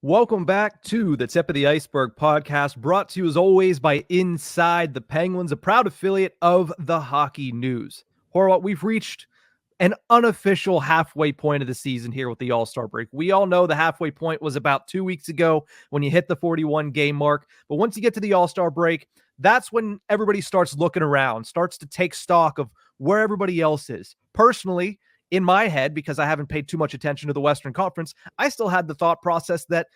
Welcome back to the Tip of the Iceberg podcast, brought to you as always by Inside the Penguins, a proud affiliate of the Hockey News. Horwat, we've reached an unofficial halfway point of the season here with the All-Star break. We all know the halfway point was about 2 weeks ago when you hit the 41 game mark. But once you get to the All-Star break, that's when everybody starts looking around, starts to take stock of where everybody else is. Personally, in my head, because I haven't paid too much attention to the Western Conference, I still had the thought process that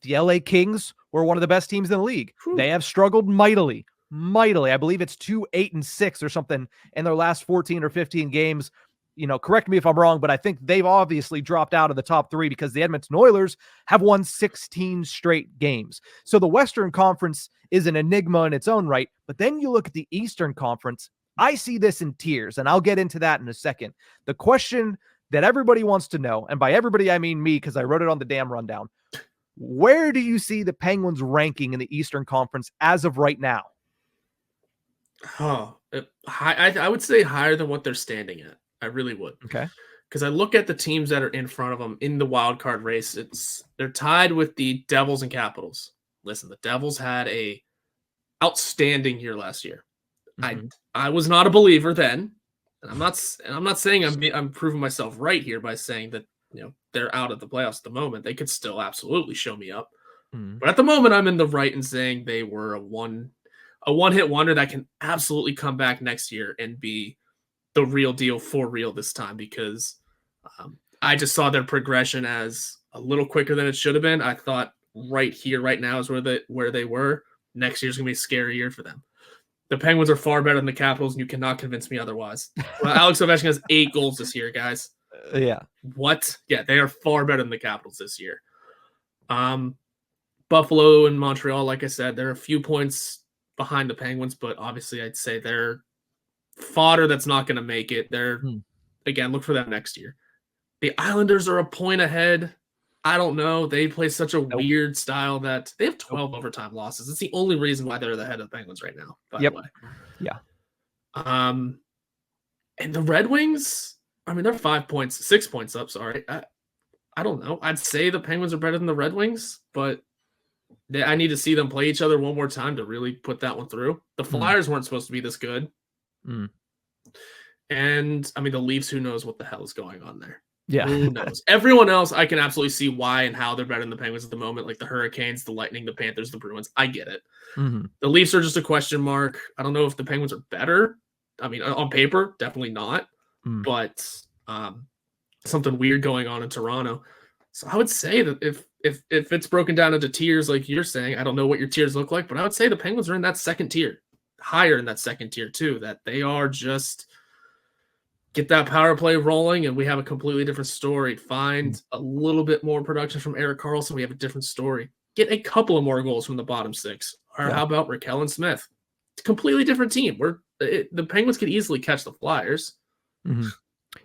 the LA Kings were one of the best teams in the league. Whew. They have struggled mightily. I believe it's 2-8-6 or something in their last 14 or 15 games. You know, correct me if I'm wrong, but I think they've obviously dropped out of the top three because the Edmonton Oilers have won 16 straight games. So the Western Conference is an enigma in its own right. But then you look at the Eastern Conference, I see this in tiers, and I'll get into that in a second. The question that everybody wants to know, and by everybody I mean me because I wrote it on the damn rundown, where do you see the Penguins ranking in the Eastern Conference as of right now? I would say higher than what they're standing at. I really would. Okay. Because I look at the teams that are in front of them in the wild card race. They're tied with the Devils and Capitals. Listen, the Devils had a outstanding year last year. Mm-hmm. I was not a believer then, and I'm not saying I'm proving myself right here by saying that they're out of the playoffs at the moment. They could still absolutely show me up, but at the moment I'm in the right in saying they were a one-hit wonder that can absolutely come back next year and be the real deal for real this time, because I just saw their progression as a little quicker than it should have been. I thought right here, right now is where they were. Next year's gonna be a scary year for them. The Penguins are far better than the Capitals, and you cannot convince me otherwise. Well, Alex Ovechkin has 8 goals this year, guys. Yeah. What? Yeah, they are far better than the Capitals this year. Buffalo and Montreal, like I said, they're a few points behind the Penguins, but obviously I'd say they're fodder that's not going to make it. Again, look for them next year. The Islanders are a point ahead. I don't know. They play such a weird style that they have 12 overtime losses. It's the only reason why they're the head of the Penguins right now, by the way. Yeah. And the Red Wings, I mean, they're 6 points up. Sorry. I don't know. I'd say the Penguins are better than the Red Wings, but I need to see them play each other one more time to really put that one through. The Flyers weren't supposed to be this good. And I mean, the Leafs, who knows what the hell is going on there? Yeah. Who knows? Everyone else, I can absolutely see why and how they're better than the Penguins at the moment, like the Hurricanes, the Lightning, the Panthers, the Bruins. I get it. The Leafs are just a question mark. I don't know if the Penguins are better. I mean, on paper, definitely not. But something weird going on in Toronto. So I would say that if it's broken down into tiers like you're saying, I don't know what your tiers look like, but I would say the Penguins are in that second tier, higher in that second tier too, that they are just get that power play rolling and we have a completely different story. Find a little bit more production from Erik Karlsson. We have a different story. Get a couple of more goals from the bottom six. Or how about Raquel and Smith? It's a completely different team. The Penguins could easily catch the Flyers.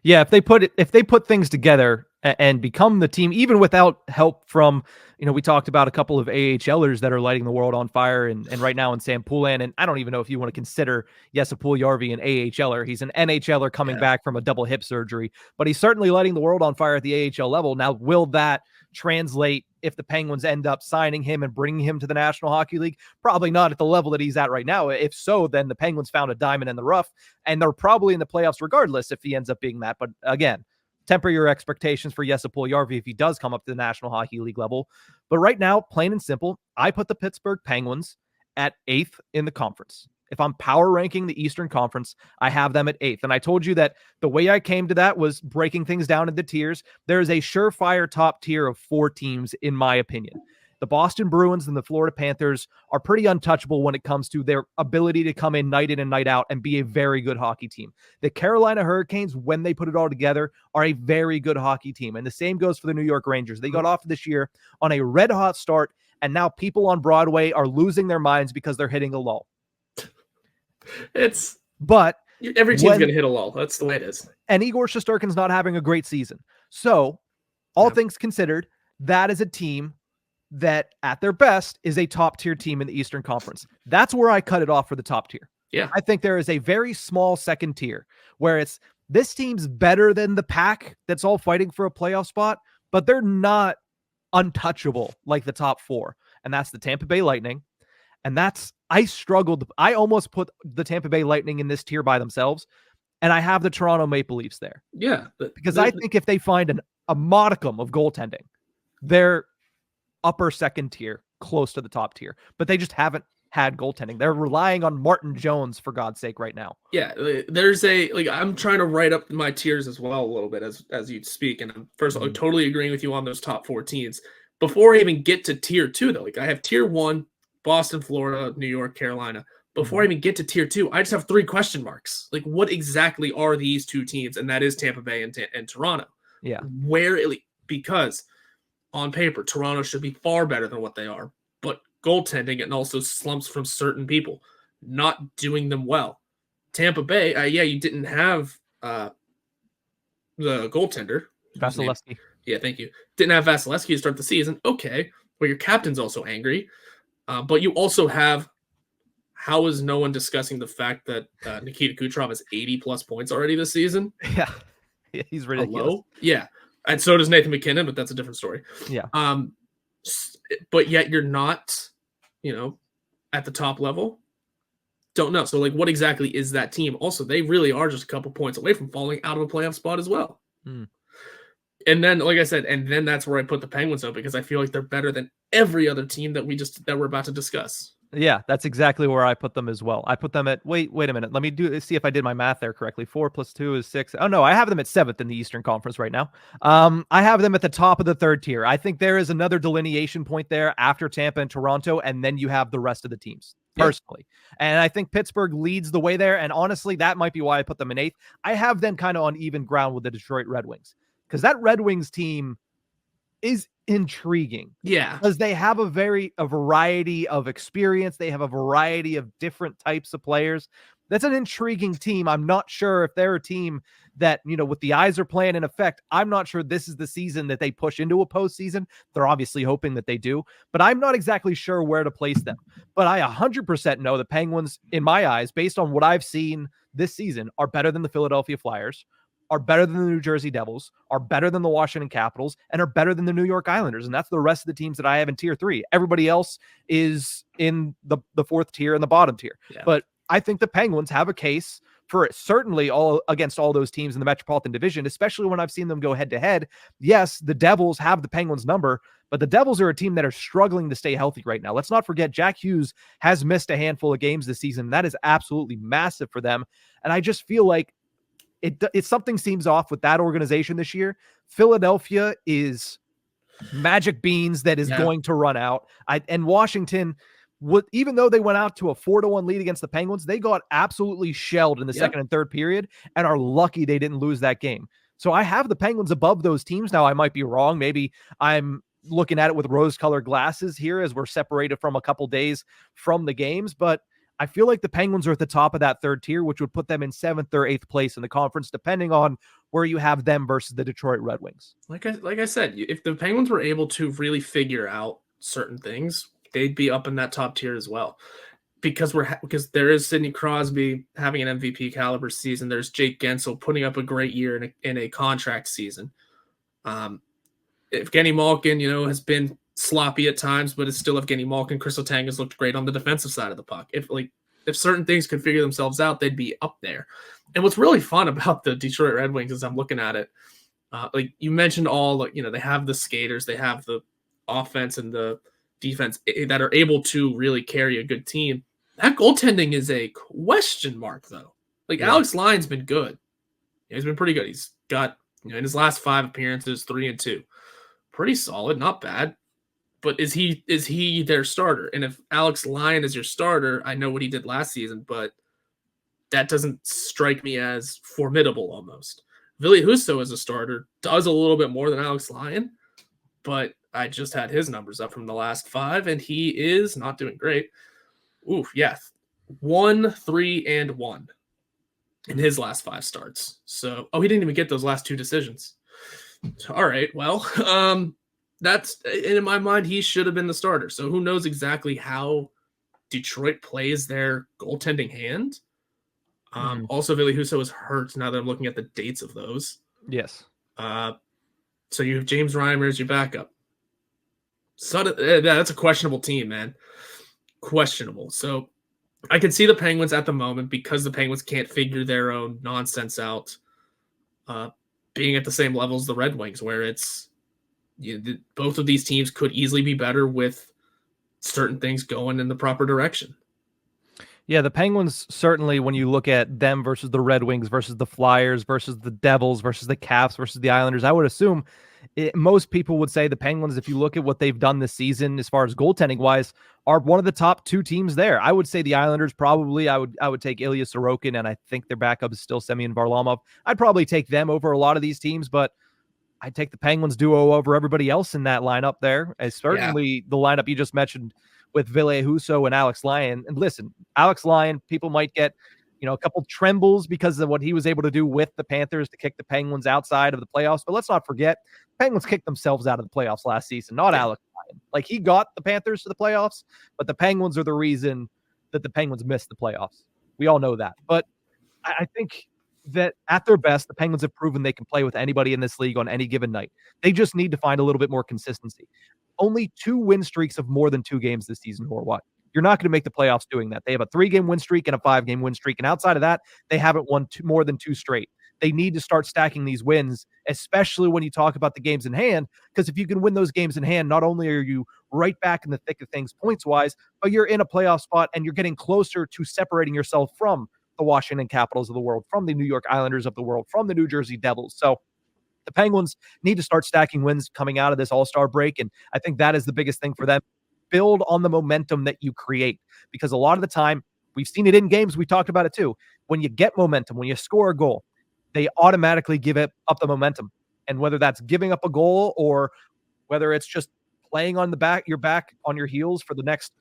Yeah, if they put things together and become the team, even without help from, we talked about a couple of AHLers that are lighting the world on fire, and right now in Sam Poulin, and I don't even know if you want to consider Jesse Puljujärvi an AHLer. He's an NHLer coming back from a double hip surgery, but he's certainly lighting the world on fire at the AHL level. Now, will that translate if the Penguins end up signing him and bringing him to the National Hockey League? Probably not at the level that he's at right now. If so, then the Penguins found a diamond in the rough, and they're probably in the playoffs regardless if he ends up being that. But again, temper your expectations for Jesse Puljujärvi if he does come up to the National Hockey League level. But right now, plain and simple, I put the Pittsburgh Penguins at 8th in the conference. If I'm power ranking the Eastern Conference, I have them at 8th. And I told you that the way I came to that was breaking things down into tiers. There is a surefire top tier of 4 teams, in my opinion. The Boston Bruins and the Florida Panthers are pretty untouchable when it comes to their ability to come in and night out and be a very good hockey team. The Carolina Hurricanes, when they put it all together, are a very good hockey team. And the same goes for the New York Rangers. They got off this year on a red-hot start, and now people on Broadway are losing their minds because they're hitting a lull. But every team's going to hit a lull. That's the way it is. And Igor Shesterkin's not having a great season. So, all things considered, that is a team that at their best is a top tier team in the Eastern Conference. That's where I cut it off for the top tier. Yeah. I think there is a very small second tier where it's this team's better than the pack that's all fighting for a playoff spot, but they're not untouchable like the top 4, and that's the Tampa Bay Lightning. And I struggled. I almost put the Tampa Bay Lightning in this tier by themselves, and I have the Toronto Maple Leafs there. Yeah. Because I think if they find a modicum of goaltending, they're upper second tier, close to the top tier. But they just haven't had goaltending. They're relying on Martin Jones, for God's sake, right now. Yeah, there's I'm trying to write up my tiers as well a little bit as you speak. And first of all, I'm totally agreeing with you on those top 4 teams. Before I even get to tier 2, though, I have tier 1, Boston, Florida, New York, Carolina. Before I even get to tier 2, I just have 3 question marks. What exactly are these 2 teams? And that is Tampa Bay and Toronto. Yeah. Because on paper, Toronto should be far better than what they are. But goaltending and also slumps from certain people, not doing them well. Tampa Bay, you didn't have the goaltender. Vasilevsky. Yeah, thank you. Didn't have Vasilevsky to start the season. Okay. Well, your captain's also angry. But you also have, how is no one discussing the fact that Nikita Kucherov has 80-plus points already this season? Yeah, he's ridiculous. Hello? Yeah. And so does Nathan McKinnon, but that's a different story. Yeah. But yet you're not, at the top level. Don't know. So, what exactly is that team? Also, they really are just a couple points away from falling out of a playoff spot as well. And then, like I said, that's where I put the Penguins up, because I feel like they're better than every other team that we're about to discuss. Yeah, that's exactly where I put them as well. I put them at wait a minute. Let me see if I did my math there correctly. 4 + 2 is 6. Oh no, I have them at 7th in the Eastern Conference right now. I have them at the top of the 3rd tier. I think there is another delineation point there after Tampa and Toronto, and then you have the rest of the teams. Personally. And I think Pittsburgh leads the way there. And honestly, that might be why I put them in 8th. I have them kind of on even ground with the Detroit Red Wings, because that Red Wings team is intriguing. Yeah. Because they have a variety of experience. They have a variety of different types of players. That's an intriguing team. I'm not sure if they're a team that, with the Yzer plan in effect, I'm not sure this is the season that they push into a postseason. They're obviously hoping that they do, but I'm not exactly sure where to place them. But I 100% know the Penguins, in my eyes, based on what I've seen this season, are better than the Philadelphia Flyers, are better than the New Jersey Devils, are better than the Washington Capitals, and are better than the New York Islanders. And that's the rest of the teams that I have in tier 3. Everybody else is in the 4th tier and the bottom tier. Yeah. But I think the Penguins have a case for it, certainly against all those teams in the Metropolitan Division, especially when I've seen them go head-to-head. Yes, the Devils have the Penguins' number, but the Devils are a team that are struggling to stay healthy right now. Let's not forget Jack Hughes has missed a handful of games this season. That is absolutely massive for them. And I just feel like something seems off with that organization this year. Philadelphia is magic beans that is going to run out. And Washington, even though they went out to a 4-1 lead against the Penguins, they got absolutely shelled in the second and third period and are lucky they didn't lose that game. So I have the Penguins above those teams. Now, I might be wrong. Maybe I'm looking at it with rose-colored glasses here as we're separated from a couple days from the games, but I feel like the Penguins are at the top of that 3rd tier, which would put them in 7th or 8th place in the conference, depending on where you have them versus the Detroit Red Wings. Like I said, if the Penguins were able to really figure out certain things, they'd be up in that top tier as well. Because there is Sidney Crosby having an MVP caliber season. There's Jake Gensel putting up a great year in a contract season. Evgeny Malkin, has been sloppy at times, but it's still Evgeny Malkin. Chris Letang has looked great on the defensive side of the puck. If certain things could figure themselves out, they'd be up there. And what's really fun about the Detroit Red Wings as I'm looking at it, you mentioned they have the skaters, they have the offense and the defense that are able to really carry a good team. That goaltending is a question mark, though. Alex Lyon's been good. He's been pretty good. He's got, in his last 5 appearances, 3-2. Pretty solid, not bad. But is he their starter? And if Alex Lyon is your starter, I know what he did last season, but that doesn't strike me as formidable almost. Ville Husso as a starter does a little bit more than Alex Lyon, but I just had his numbers up from the last 5, and he is not doing great. Oof, yeah. 1, 3, and 1 in his last 5 starts. So, he didn't even get those last 2 decisions. All right, well, that's, in my mind, he should have been the starter. So who knows exactly how Detroit plays their goaltending hand. Also, Ville Husso is hurt now that I'm looking at the dates of those. Yes. So you have James Reimer as your backup. That's a questionable team, man. Questionable. So I can see the Penguins at the moment, because the Penguins can't figure their own nonsense out, being at the same level as the Red Wings, where it's both of these teams could easily be better with certain things going in the proper direction. Yeah, the Penguins, certainly when you look at them versus the Red Wings versus the Flyers versus the Devils versus the Caps versus the Islanders, I would assume most people would say the Penguins, if you look at what they've done this season as far as goaltending wise, are one of the top two teams there. I would say the Islanders probably. I would take Ilya Sorokin, and I think their backup is still Semyon Varlamov. I'd probably take them over a lot of these teams, but I'd take the Penguins duo over everybody else in that lineup there. As certainly the lineup you just mentioned with Ville Husso and Alex Lyon. And listen, Alex Lyon, people might get, a couple trembles because of what he was able to do with the Panthers to kick the Penguins outside of the playoffs. But let's not forget, the Penguins kicked themselves out of the playoffs last season, not Alex Lyon. Like, he got the Panthers to the playoffs, but the Penguins are the reason that the Penguins missed the playoffs. We all know that. But I think that at their best, the Penguins have proven they can play with anybody in this league on any given night. They just need to find a little bit more consistency. Only 2 win streaks of more than 2 games this season, or what? You're not going to make the playoffs doing that. They have a 3-game win streak and a 5-game win streak. And outside of that, they haven't won more than 2 straight. They need to start stacking these wins, especially when you talk about the games in hand, because if you can win those games in hand, not only are you right back in the thick of things points-wise, but you're in a playoff spot and you're getting closer to separating yourself from the Washington Capitals of the world, from the New York Islanders of the world, from the New Jersey Devils. So the Penguins need to start stacking wins coming out of this All-Star break, and I think that is the biggest thing for them. Build on the momentum that you create, because a lot of the time, we've seen it in games, we talked about it too, when you get momentum, when you score a goal, they automatically give up the momentum. And whether that's giving up a goal or whether it's just playing on your back on your heels for the next,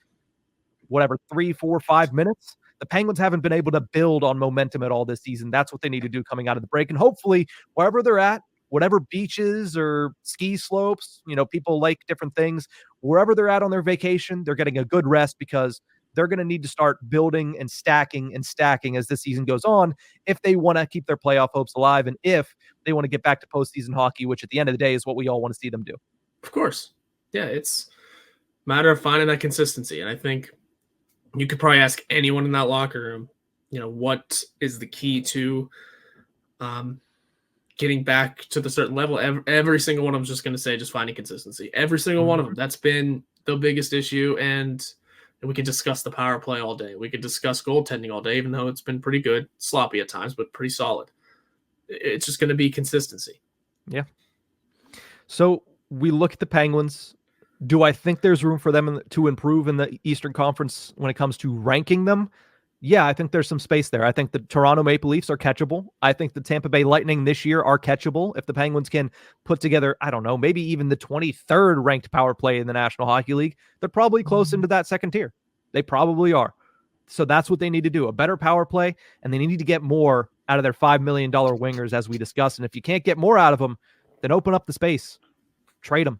3, 4, 5 minutes, the Penguins haven't been able to build on momentum at all this season. That's what they need to do coming out of the break. And hopefully, wherever they're at, whatever beaches or ski slopes, people like different things, wherever they're at on their vacation, they're getting a good rest, because they're going to need to start building and stacking as the season goes on if they want to keep their playoff hopes alive and if they want to get back to postseason hockey, which at the end of the day is what we all want to see them do. Of course. Yeah, it's a matter of finding that consistency. And I think you could probably ask anyone in that locker room, what is the key to getting back to the certain level. Every single one of them is just going to say just finding consistency. Every single one of them. That's been the biggest issue. And we could discuss the power play all day. We could discuss goaltending all day, even though it's been pretty good, sloppy at times, but pretty solid. It's just going to be consistency. Yeah. So we look at the Penguins. Do I think there's room for them to improve in the Eastern Conference when it comes to ranking them? Yeah, I think there's some space there. I think the Toronto Maple Leafs are catchable. I think the Tampa Bay Lightning this year are catchable. If the Penguins can put together, I don't know, maybe even the 23rd ranked power play in the National Hockey League, they're probably close into that second tier. They probably are. So that's what they need to do, a better power play, and they need to get more out of their $5 million wingers, as we discussed. And if you can't get more out of them, then open up the space, trade them,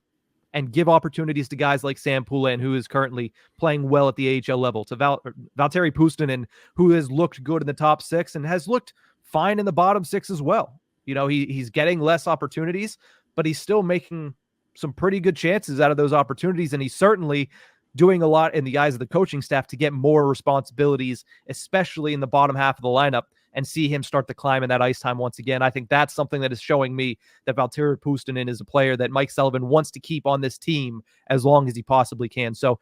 and give opportunities to guys like Sam Poulin, who is currently playing well at the AHL level, to Valtteri Puustinen, who has looked good in the top 6 and has looked fine in the bottom 6 as well. He's getting less opportunities, but he's still making some pretty good chances out of those opportunities, and he's certainly doing a lot in the eyes of the coaching staff to get more responsibilities, especially in the bottom half of the lineup, and see him start to climb in that ice time once again. I think that's something that is showing me that Valtteri Puustinen is a player that Mike Sullivan wants to keep on this team as long as he possibly can. So